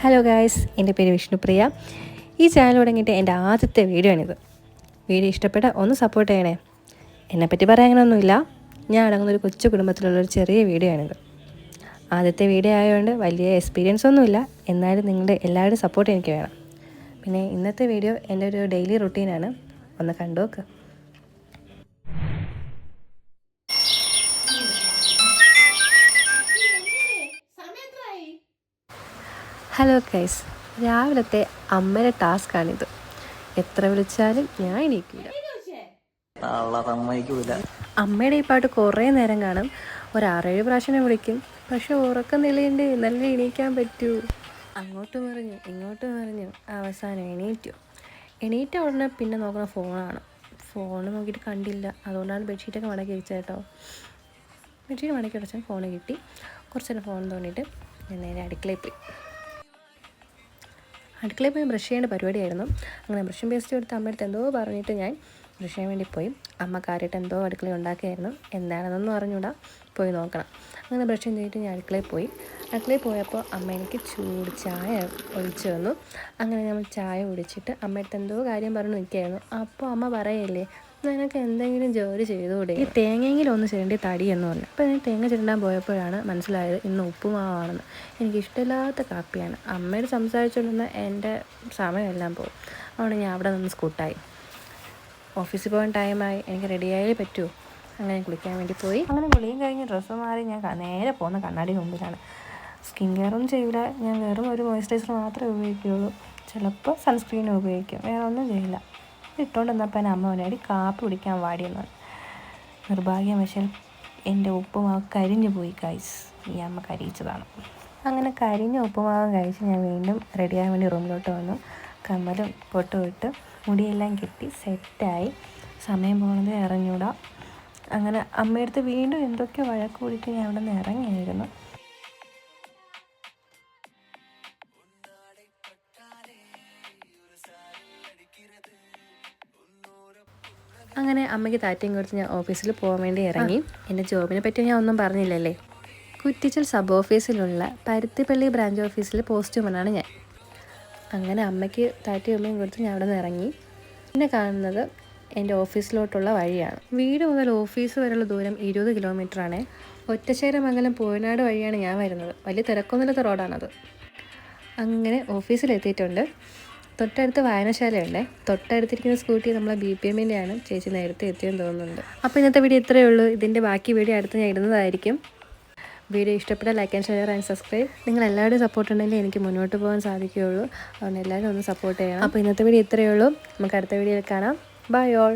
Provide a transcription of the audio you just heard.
Hello guys, എൻ്റെ പേര് വിഷ്ണുപ്രിയ. ഈ ചാനൽ തുടങ്ങിയിട്ട് എൻ്റെ ആദ്യത്തെ വീഡിയോ ആണിത്. വീഡിയോ ഇഷ്ടപ്പെട്ട ഒന്ന് സപ്പോർട്ട് ചെയ്യണേ. എന്നെപ്പറ്റി പറയാനൊന്നുമില്ല, ഞാൻ അടങ്ങുന്നൊരു കൊച്ചു കുടുംബത്തിലുള്ളൊരു ചെറിയ വീഡിയോ ആണിത്. ആദ്യത്തെ വീഡിയോ ആയതുകൊണ്ട് വലിയ എക്സ്പീരിയൻസ് ഒന്നുമില്ല, എന്നാലും നിങ്ങളുടെ എല്ലാവരുടെയും സപ്പോർട്ട് എനിക്ക് വേണം. പിന്നെ ഇന്നത്തെ വീഡിയോ എൻ്റെ ഒരു ഡെയിലി റുട്ടീനാണ്, ഒന്ന് കണ്ടു നോക്ക്. ഹലോ ഗൈസ്, രാവിലത്തെ അമ്മയുടെ ടാസ്ക്കാണിത്. എത്ര വിളിച്ചാലും ഞാൻ എണീക്കില്ല. അമ്മയുടെ ഈ പാട്ട് കുറേ നേരം കാണും. ഒരു 6-7 പ്രാവശ്യം വിളിക്കും. പക്ഷെ ഉറക്കം നിലയുണ്ട്, നല്ല എണീക്കാൻ പറ്റൂ. അങ്ങോട്ട് മറിഞ്ഞു ഇങ്ങോട്ട് മറിഞ്ഞു, അവസാനം എണീറ്റ ഉടനെ പിന്നെ നോക്കുന്ന ഫോണാണ്. ഫോൺ നോക്കിയിട്ട് കണ്ടില്ല, അതുകൊണ്ടാണ് ബെഡ്ഷീറ്റൊക്കെ മടക്കി വെച്ചത് കേട്ടോ. ബെഡ്ഷീറ്റ് മടക്കി വെച്ചാൽ ഫോൺ കിട്ടി. കുറച്ച് നേരം ഫോൺ തോന്നിയിട്ട് ഞാൻ നേരെ അടുക്കളയിൽ പോയി ബ്രഷ് ചെയ്യേണ്ട പരിപാടിയായിരുന്നു. അങ്ങനെ ബ്രഷും പേസ്റ്റും എടുത്ത് അമ്മയടുത്ത് എന്തോ പറഞ്ഞിട്ട് ഞാൻ ബ്രഷ് ചെയ്യാൻ വേണ്ടി പോയി. അമ്മ കാര്യമായിട്ട് എന്തോ അടുക്കളയിൽ ഉണ്ടാക്കിയായിരുന്നു, എന്താണെന്നൊന്നും അറിഞ്ഞൂടാ, പോയി നോക്കണം. അങ്ങനെ ബ്രഷ് ചെയ്തിട്ട് ഞാൻ അടുക്കളയിൽ പോയപ്പോൾ അമ്മ എനിക്ക് ചൂട് ചായ ഒഴിച്ചു തന്നു. അങ്ങനെ നമ്മൾ ചായ കുടിച്ചിട്ട് അമ്മയടുത്ത് എന്തോ കാര്യം പറഞ്ഞു നിൽക്കുകയായിരുന്നു. അപ്പോൾ അമ്മ പറയല്ലേ, നിനക്ക് എന്തെങ്കിലും ജോലി ചെയ്തുകൂടെ, ഈ തേങ്ങയെങ്കിലും ഒന്ന് ചിരണ്ടി തടി എന്ന് പറഞ്ഞു. അപ്പോൾ ഞാൻ തേങ്ങ ചിരണ്ടാൻ പോയപ്പോഴാണ് മനസ്സിലായത് ഇന്ന് ഉപ്പുമാവാണെന്ന്. എനിക്കിഷ്ടമില്ലാത്ത കാപ്പിയാണ്. അമ്മയോട് സംസാരിച്ചുകൊണ്ടിരുന്ന എൻ്റെ സമയമെല്ലാം പോകും. അതുകൊണ്ട് ഞാൻ അവിടെ നിന്ന് സ്കൂട്ടായി. ഓഫീസിൽ പോകാൻ ടൈമായി, എനിക്ക് റെഡിയായേ പറ്റൂ. അങ്ങനെ കുളിക്കാൻ വേണ്ടി പോയി. അങ്ങനെ കുളിയും കഴിഞ്ഞ് ഡ്രസ്സ് മാറി ഞാൻ നേരെ പോകുന്ന കണ്ണാടി മുമ്പിലാണ്. സ്കിൻ കെയറൊന്നും ചെയ്യില്ല, ഞാൻ വെറും ഒരു മോയ്സ്ചറൈസർ മാത്രമേ ഉപയോഗിക്കുകയുള്ളൂ. ചിലപ്പോൾ സൺസ്ക്രീൻ ഉപയോഗിക്കും, വേറെ ഒന്നും ചെയ്യില്ല. ഇട്ടുകൊണ്ട് വന്നപ്പോൾ അമ്മ മുന്നേടി കാപ്പി കുടിക്കാൻ വാടിയെന്ന്. നിർഭാഗ്യവശാൽ എൻ്റെ ഉപ്പുമാവ് കരിഞ്ഞു പോയി ഗൈസ്. ഈ അമ്മ കരിയിച്ചതാണ്. അങ്ങനെ കരിഞ്ഞ ഉപ്പുമാവ് കഴിച്ച് ഞാൻ വീണ്ടും റെഡിയാകാൻ വേണ്ടി റൂമിലോട്ട് വന്നു. കമ്മലും പൊട്ടും ഇട്ട് മുടിയെല്ലാം കെട്ടി സെറ്റായി. സമയം പോകുന്നത് ഇറങ്ങിയൂടാ. അങ്ങനെ അമ്മയടുത്ത് വീണ്ടും എന്തൊക്കെയോ വഴക്ക് കൂടിയിട്ട് ഞാൻ അവിടെ നിന്ന് ഇറങ്ങിയായിരുന്നു. അങ്ങനെ അമ്മയ്ക്ക് താറ്റയും കൊടുത്ത് ഞാൻ ഓഫീസിൽ പോകാൻ വേണ്ടി ഇറങ്ങി. എൻ്റെ ജോബിനെ പറ്റി ഞാൻ ഒന്നും പറഞ്ഞില്ലല്ലേ. കുറ്റിച്ചൽ സബ് ഓഫീസിലുള്ള പരുത്തിപ്പള്ളി ബ്രാഞ്ച് ഓഫീസിൽ പോസ്റ്റ്മാനാണ് ഞാൻ. അങ്ങനെ അമ്മയ്ക്ക് താറ്റയും അമ്മയും കൊടുത്ത് ഞാൻ അവിടെ നിന്ന് ഇറങ്ങി. പിന്നെ കാണുന്നത് എൻ്റെ ഓഫീസിലോട്ടുള്ള വഴിയാണ്. വീട് മുതൽ ഓഫീസ് വരെയുള്ള ദൂരം 20 കിലോമീറ്ററാണ്. ഒറ്റശ്ശേരമംഗലം പൂയനാട് വഴിയാണ് ഞാൻ വരുന്നത്. വലിയ തിരക്കൊന്നുമില്ലാത്ത റോഡാണത്. അങ്ങനെ ഓഫീസിലെത്തിയിട്ടുണ്ട്. തൊട്ടടുത്ത് വായനശാലയുണ്ട്. തൊട്ടടുത്തിരിക്കുന്ന സ്കൂട്ടി നമ്മളെ BPMൻ്റെയാണ്. ചേച്ചി നേരത്തെ എത്തിയെന്ന് തോന്നുന്നുണ്ട്. അപ്പോൾ ഇന്നത്തെ വീഡിയോ ഇത്രയേ ഉള്ളൂ. ഇതിൻ്റെ ബാക്കി വീഡിയോ അടുത്ത് ഞാൻ ഇടുന്നതായിരിക്കും. വീഡിയോ ഇഷ്ടപ്പെട്ടാൽ like and share and subscribe. നിങ്ങൾ എല്ലാവരുടെയും സപ്പോർട്ട് ഉണ്ടെങ്കിൽ എനിക്ക് മുന്നോട്ട് പോകാൻ സാധിക്കുകയുള്ളൂ. അതുകൊണ്ട് എല്ലാവരും ഒന്ന് സപ്പോർട്ട് ചെയ്യണം. അപ്പോൾ ഇന്നത്തെ വീഡിയോ ഇത്രയേ ഉള്ളൂ. നമുക്ക് അടുത്ത വീഡിയോയിൽ കാണാം. Bye all.